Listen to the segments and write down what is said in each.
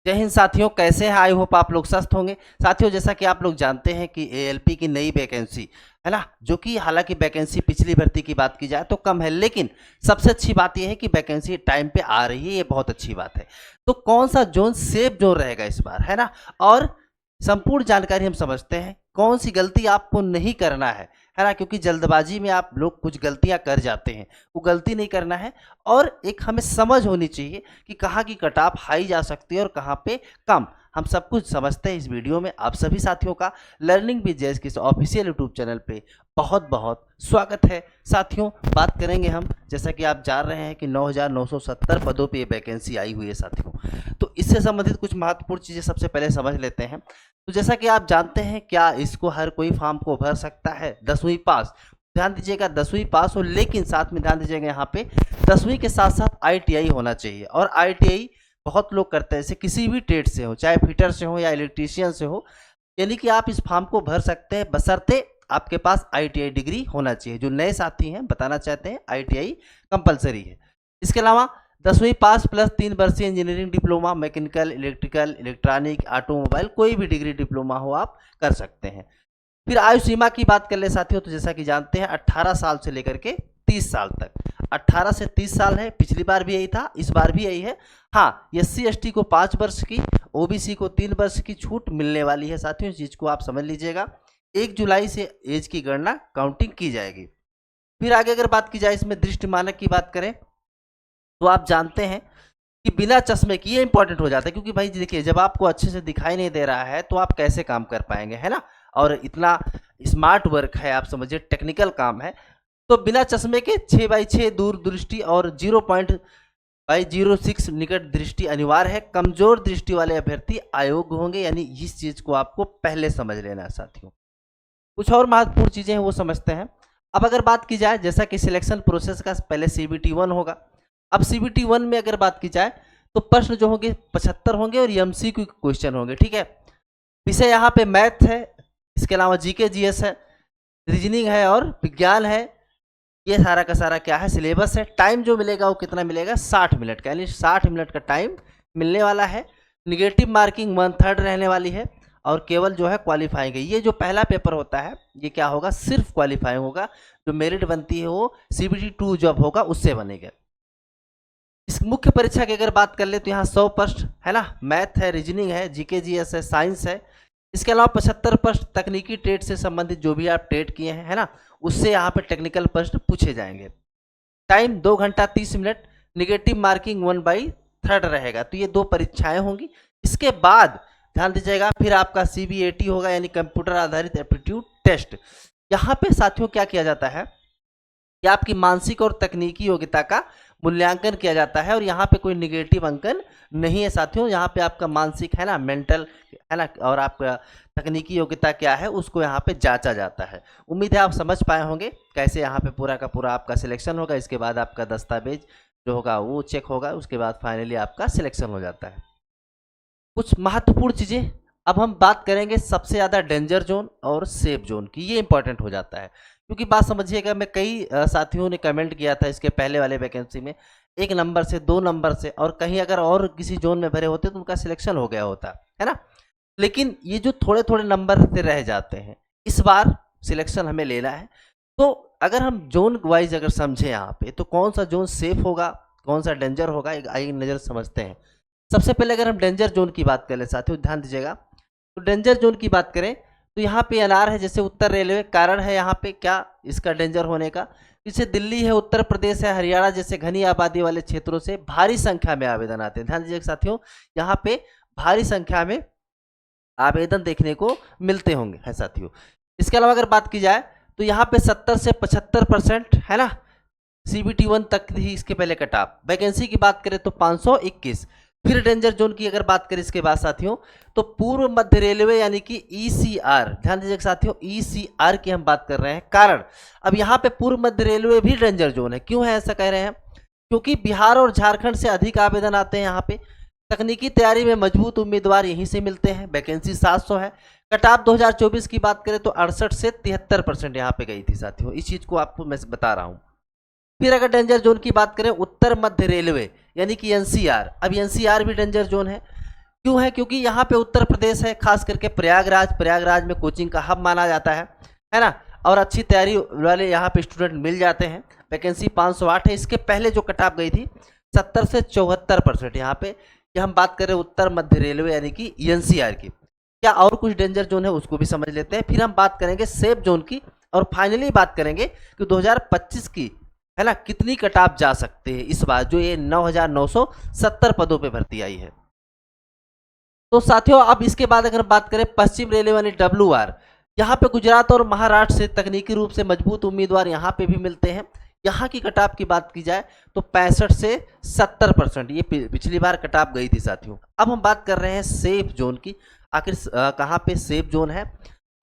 जय हिंद साथियों, कैसे हैं? आई होप आप लोग स्वस्थ होंगे। साथियों, जैसा कि आप लोग जानते हैं कि एएलपी की नई वैकेंसी है ना, जो कि हालांकि वैकेंसी पिछली भर्ती की बात की जाए तो कम है, लेकिन सबसे अच्छी बात यह है कि वैकेंसी टाइम पे आ रही है, ये बहुत अच्छी बात है। तो कौन सा जोन सेफ जोन रहेगा इस बार, है ना, और संपूर्ण जानकारी हम समझते हैं। कौन सी गलती आपको नहीं करना है ना, क्योंकि जल्दबाजी में आप लोग कुछ गलतियां कर जाते हैं, वो गलती नहीं करना है। और एक हमें समझ होनी चाहिए कि कहाँ की कट ऑफ हाई जा सकती है और कहाँ पे कम। हम सब कुछ समझते हैं। इस वीडियो में आप सभी साथियों का लर्निंग विद जेएस के इस ऑफिशियल यूट्यूब चैनल पे बहुत बहुत स्वागत है। साथियों, बात करेंगे हम, जैसा कि आप जान रहे हैं कि 9,970 पदों पे वैकेंसी आई हुई है साथियों। तो इससे संबंधित कुछ महत्वपूर्ण चीज़ें सबसे पहले समझ लेते हैं। तो जैसा कि आप जानते हैं, क्या इसको हर कोई फॉर्म को भर सकता है? 10वीं पास, ध्यान दीजिएगा, 10वीं पास हो, लेकिन साथ में ध्यान दीजिएगा यहाँ पे 10वीं के साथ साथ आईटीआई होना चाहिए। और आईटीआई बहुत लोग करते हैं, जैसे किसी भी ट्रेड से हो, चाहे फिटर से हो या इलेक्ट्रीशियन से हो, यानी कि आप इस फॉर्म को भर सकते हैं, बशर्ते आपके पास आईटीआई डिग्री होना चाहिए। जो नए साथी हैं बताना चाहते हैं, आईटीआई कंपलसरी है। इसके अलावा 10वीं पास प्लस 3 वर्षीय engineering diploma, mechanical, electrical, electronic, automobile, कोई भी डिग्री डिप्लोमा हो आप कर सकते हैं। फिर आयु सीमा की बात कर ले साथियों, तो जैसा कि जानते हैं 18 साल से लेकर के 30 साल तक। 18 से 30 साल है, पिछली बार भी यही था, इस बार भी यही है। हाँ, एससी एसटी को 5 वर्ष की, ओबीसी को 3 वर्ष की छूट मिलने वाली है साथियों, इस चीज़ को आप समझ लीजिएगा। 1 जुलाई से एज की गणना काउंटिंग की जाएगी। फिर आगे अगर बात की जाए, इसमें दृष्टि मानक की बात करें तो आप जानते हैं कि बिना चश्मे की, ये इंपॉर्टेंट हो जाता है, क्योंकि भाई देखिए, जब आपको अच्छे से दिखाई नहीं दे रहा है तो आप कैसे काम कर पाएंगे, है ना। और इतना स्मार्ट वर्क है, आप समझिए टेक्निकल काम है। तो बिना चश्मे के 6x6 दूर दृष्टि और 0.06 निकट दृष्टि अनिवार्य है। कमजोर दृष्टि वाले अभ्यर्थी अयोग्य होंगे, यानी इस चीज को आपको पहले समझ लेना है साथियों। कुछ और महत्वपूर्ण चीजें हैं वो समझते हैं। अब अगर बात की जाए, जैसा कि सिलेक्शन प्रोसेस का पहले CBT 1 होगा। अब CBT 1 में अगर बात की जाए तो प्रश्न जो होंगे 75 होंगे और MCQ क्वेश्चन होंगे, ठीक है। विषय यहाँ पे मैथ है, इसके अलावा जीके जीएस है, रीजनिंग है और विज्ञान है। ये सारा का सारा क्या है, सिलेबस है। टाइम जो मिलेगा वो कितना मिलेगा, 60 मिनट का, यानी 60 मिनट का टाइम मिलने वाला है। निगेटिव मार्किंग 1/3 रहने वाली है और केवल जो है क्वालिफाइंग है। ये जो पहला पेपर होता है ये क्या होगा, सिर्फ क्वालिफाइंग होगा। जो मेरिट बनती है वो CBT 2 जब होगा उससे बनेगा। इस मुख्य परीक्षा की अगर बात कर ले तो यहाँ 100 प्रश्न है ना, मैथ है, रीजनिंग है, जीके जीएस है, साइंस है। इसके अलावा 75 प्रश्न तकनीकी ट्रेड से संबंधित, जो भी आप ट्रेड किए हैं, है ना, उससे यहाँ पे टेक्निकल प्रश्न पूछे जाएंगे। टाइम 2 घंटा 30 मिनट, निगेटिव मार्किंग 1/3 रहेगा। तो ये 2 परीक्षाएं होंगी। इसके बाद ध्यान दीजिएगा, फिर आपका CBAT होगा, यानी कंप्यूटर आधारित एप्टीट्यूड टेस्ट। यहाँ पे साथियों क्या किया जाता है कि आपकी मानसिक और तकनीकी योग्यता का मूल्यांकन किया जाता है, और यहाँ पे कोई निगेटिव अंकन नहीं है साथियों। यहाँ पे आपका मानसिक है ना, मेंटल है ना, और आपका तकनीकी योग्यता क्या है उसको यहाँ पे जांचा जाता है। उम्मीद है आप समझ पाए होंगे कैसे यहाँ पे पूरा का पूरा आपका सिलेक्शन होगा। इसके बाद आपका दस्तावेज जो होगा वो चेक होगा, उसके बाद फाइनली आपका सिलेक्शन हो जाता है। कुछ महत्वपूर्ण चीज़ें अब हम बात करेंगे, सबसे ज़्यादा डेंजर जोन और सेफ जोन की, ये इंपॉर्टेंट हो जाता है। क्योंकि बात समझिएगा, मैं कई साथियों ने कमेंट किया था इसके पहले वाले वैकेंसी में, 1 नंबर से 2 नंबर से, और कहीं अगर और किसी जोन में भरे होते तो उनका सिलेक्शन हो गया होता, है ना। लेकिन ये जो थोड़े थोड़े नंबर से रह जाते हैं, इस बार सिलेक्शन हमें लेना है। तो अगर हम जोन वाइज अगर समझें यहाँ पे, तो कौन सा जोन सेफ होगा, कौन सा डेंजर होगा, एक आइए नज़र समझते हैं। सबसे पहले अगर हम डेंजर जोन की बात करें साथियों, ध्यान दीजिएगा, तो डेंजर जोन की बात करें तो यहाँ पे अनार है, जैसे उत्तर रेलवे। कारण है यहाँ पे क्या इसका डेंजर होने का, जैसे दिल्ली है, उत्तर प्रदेश है, हरियाणा जैसे घनी आबादी वाले क्षेत्रों से भारी संख्या में आवेदन आते हैं। ध्यान दीजिएगा साथियों, यहाँ पे भारी संख्या में आवेदन देखने को मिलते होंगे है साथियों। इसके अलावा अगर बात की जाए तो यहाँ पे 70 से 75% है ना, CBT 1 तक ही इसके पहले कट ऑफ। वैकेंसी की बात करें तो 521। फिर डेंजर जोन की अगर बात करें इसके बाद साथियों, तो पूर्व मध्य रेलवे यानी कि ECR, ध्यान दीजिएगा साथियों, ECR की हम बात कर रहे हैं। कारण अब यहाँ पे पूर्व मध्य रेलवे भी डेंजर जोन है। क्यों है ऐसा कह रहे हैं, क्योंकि बिहार और झारखंड से अधिक आवेदन आते हैं यहाँ पे। तकनीकी तैयारी में मजबूत उम्मीदवार यहीं से मिलते हैं। वैकेंसी 700 है। कट ऑफ 2024 की बात करें तो 68 से 73% यहाँ पे गई थी साथियों। इस चीज़ को आपको मैं बता रहा हूँ। फिर अगर डेंजर जोन की बात करें, उत्तर मध्य रेलवे यानी कि NCR, अब NCR भी डेंजर जोन है। क्यों है? क्योंकि यहाँ पे उत्तर प्रदेश है, खास करके प्रयागराज में कोचिंग का हब माना जाता है ना, और अच्छी तैयारी वाले यहाँ पे स्टूडेंट मिल जाते हैं। वैकेंसी 508 है। इसके पहले जो कट ऑफ गई थी 70 से 74%। यहाँ पे हम बात करें उत्तर मध्य रेलवे यानी कि एनसीआर की। क्या और कुछ डेंजर जोन है उसको भी समझ लेते हैं, फिर हम बात करेंगे सेफ जोन की, और फाइनली बात करेंगे कि 2025 की है ना कितनी कट ऑफ जा सकते हैं इस बार, जो ये 9,970 पदों पे भर्ती आई है। तो साथियों अब इसके बाद अगर बात करें पश्चिम रेलवे यानी WR, यहाँ पे गुजरात और महाराष्ट्र से तकनीकी रूप से मजबूत उम्मीदवार यहाँ पे भी मिलते हैं। यहाँ की कट ऑफ की बात की जाए तो 65 से 70%, ये पिछली बार कट ऑफ गई थी साथियों। अब हम बात कर रहे हैं सेफ जोन की, आखिर कहाँ पे सेफ जोन है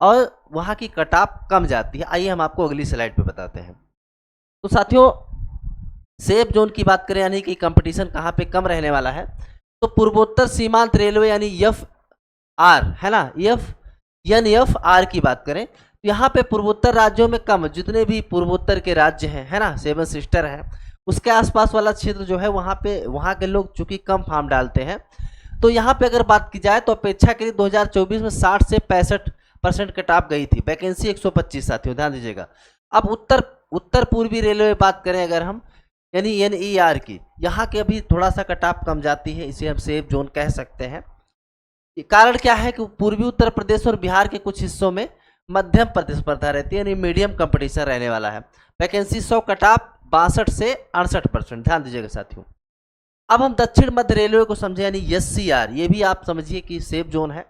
और वहाँ की कट ऑफ कम जाती है, आइए हम आपको अगली स्लाइड पे बताते हैं। तो साथियों सेफ जोन की बात करें यानी कि कंपटीशन कहाँ पे कम रहने वाला है, तो पूर्वोत्तर सीमांत रेलवे यानी FR है ना, NFR की बात करें तो यहाँ पे पूर्वोत्तर राज्यों में कम, जितने भी पूर्वोत्तर के राज्य हैं है ना, 7 सिस्टर है, उसके आसपास वाला क्षेत्र जो है वहाँ पे वहाँ के लोग चूंकि कम फार्म डालते हैं, तो यहाँ पे अगर बात की जाए तो अपेक्षा के लिए 2024 में 60 से 65% कट ऑफ गई थी। वैकेंसी 125 साथियों, ध्यान दीजिएगा। अब उत्तर पूर्वी रेलवे बात करें अगर हम यानी NER की, यहाँ के अभी थोड़ा सा कट ऑफ कम जाती है, इसे हम सेफ जोन कह सकते हैं। कारण क्या है कि पूर्वी उत्तर प्रदेश और बिहार के कुछ हिस्सों में मध्यम प्रतिस्पर्धा रहती है, यानी मीडियम कंपटीशन रहने वाला है। वैकेंसी 100 कट ऑफ 62 से 68%, ध्यान दीजिएगा साथियों। अब हम दक्षिण मध्य रेलवे को समझे यानी SCR, ये भी आप समझिए कि सेफ जोन है।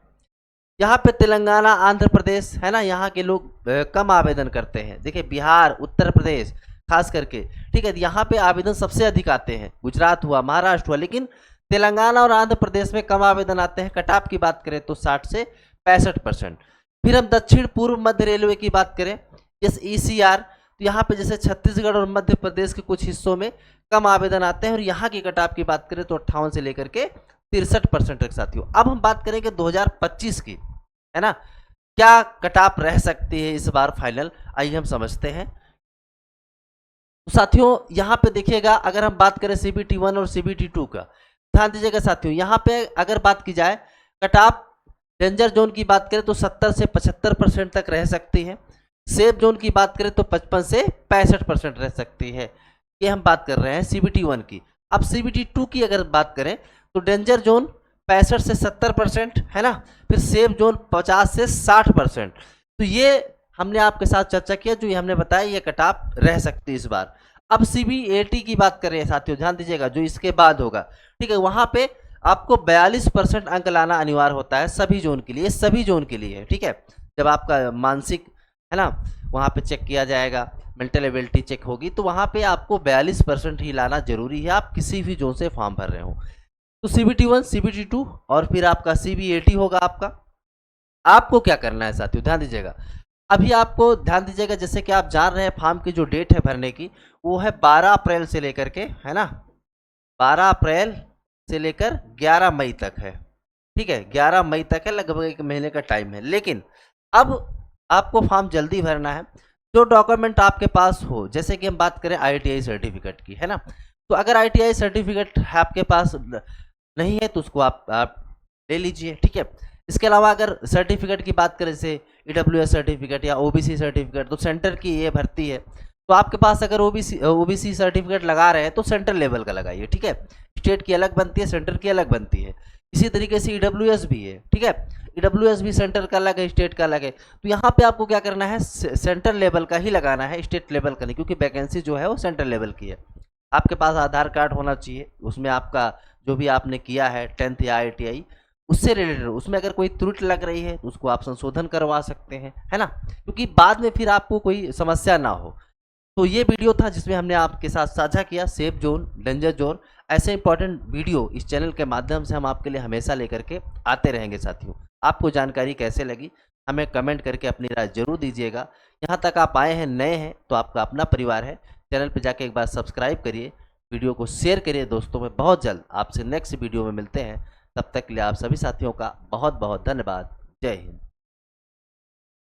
यहाँ पे तेलंगाना आंध्र प्रदेश है ना, यहाँ के लोग कम आवेदन करते हैं। देखिए बिहार उत्तर प्रदेश खास करके, ठीक है, यहाँ पे आवेदन सबसे अधिक आते हैं, गुजरात हुआ महाराष्ट्र हुआ, लेकिन तेलंगाना और आंध्र प्रदेश में कम आवेदन आते हैं। कट ऑफ की बात करें तो 60 से 65%। फिर हम दक्षिण पूर्व मध्य रेलवे की बात करें ECR, तो यहाँ पे जैसे छत्तीसगढ़ और मध्य प्रदेश के कुछ हिस्सों में कम आवेदन आते हैं, और यहाँ की कट ऑफ की बात करें तो 58 से लेकर के 63% तक साथियों। अब हम बात करेंगे 2025 की, है ना, क्या कट ऑफ रह सकती है इस बार फाइनल, आइए हम समझते हैं। साथियों यहाँ पे देखिएगा अगर हम बात करें CBT 1 और CBT 2 का, ध्यान दीजिएगा साथियों, यहाँ पे अगर बात की जाए कट ऑफ डेंजर जोन की बात करें तो 70 से 75% तक रह सकती है। सेफ जोन की बात करें तो 55 से 65% रह सकती है। ये हम बात कर रहे हैं CBT 1 की। अब CBT 2 की अगर बात करें तो डेंजर जोन 65 से 70% है ना, फिर सेफ जोन 50 से 60%। तो ये हमने आपके साथ चर्चा किया, जो ये हमने बताया ये कट ऑफ रह सकती है इस बार। अब CBAT की बात करें साथियों, ध्यान दीजिएगा, जो इसके बाद होगा, ठीक है, वहाँ पे आपको 42% अंक लाना अनिवार्य होता है सभी जोन के लिए, सभी जोन के लिए, ठीक है। जब आपका मानसिक है ना वहाँ पे चेक किया जाएगा, मेंटल एबिलिटी चेक होगी, तो वहाँ पे आपको 42% ही लाना जरूरी है, आप किसी भी जोन से फॉर्म भर रहे हो। तो CBT 1 CBT 2 और फिर आपका CBAT होगा आपका। आपको क्या करना है साथियों, ध्यान दीजिएगा, अभी आपको ध्यान दीजिएगा, जैसे कि आप जान रहे हैं फॉर्म की जो डेट है भरने की वो है 12 अप्रैल से लेकर के, है ना, 12 अप्रैल से लेकर 11 मई तक है, ठीक है, 11 मई तक है, लगभग 1 महीने का टाइम है। लेकिन अब आपको फॉर्म जल्दी भरना है। जो डॉक्यूमेंट आपके पास हो, जैसे कि हम बात करें ITI सर्टिफिकेट की, है ना, तो अगर ITI सर्टिफिकेट आपके पास नहीं है तो उसको आप ले लीजिए, ठीक है। इसके अलावा अगर सर्टिफिकेट की बात करें जैसे EWS सर्टिफिकेट या OBC सर्टिफिकेट, तो सेंटर की ये भर्ती है, तो आपके पास अगर OBC सर्टिफिकेट लगा रहे हैं तो सेंट्रल लेवल का लगाइए, ठीक है। स्टेट की अलग बनती है, सेंटर की अलग बनती है। इसी तरीके से EWS भी है, ठीक है, EWS भी सेंटर का अलग है, स्टेट का अलग है। तो यहाँ पे आपको क्या करना है, सेंट्रल लेवल का ही लगाना है, स्टेट लेवल का नहीं, क्योंकि वैकेंसी जो है वो सेंट्रल लेवल की है। आपके पास आधार कार्ड होना चाहिए, उसमें आपका जो भी आपने किया है 10th या ITI उससे रिलेटेड, उसमें अगर कोई त्रुटि लग रही है तो उसको आप संशोधन करवा सकते हैं, है ना, क्योंकि बाद में फिर आपको कोई समस्या ना हो। तो ये वीडियो था जिसमें हमने आपके साथ साझा किया सेफ जोन, डेंजर जोन। ऐसे इंपॉर्टेंट वीडियो इस चैनल के माध्यम से हम आपके लिए हमेशा लेकर के आते रहेंगे साथियों। आपको जानकारी कैसे लगी हमें कमेंट करके अपनी राय जरूर दीजिएगा। यहाँ तक आप आए हैं, नए हैं, तो आपका अपना परिवार है, चैनल पर जाके एक बार सब्सक्राइब करिए, वीडियो को शेयर करिए दोस्तों में। बहुत जल्द आपसे नेक्स्ट वीडियो में मिलते हैं, तब तक के लिए आप सभी साथियों का बहुत बहुत धन्यवाद। जय हिंद।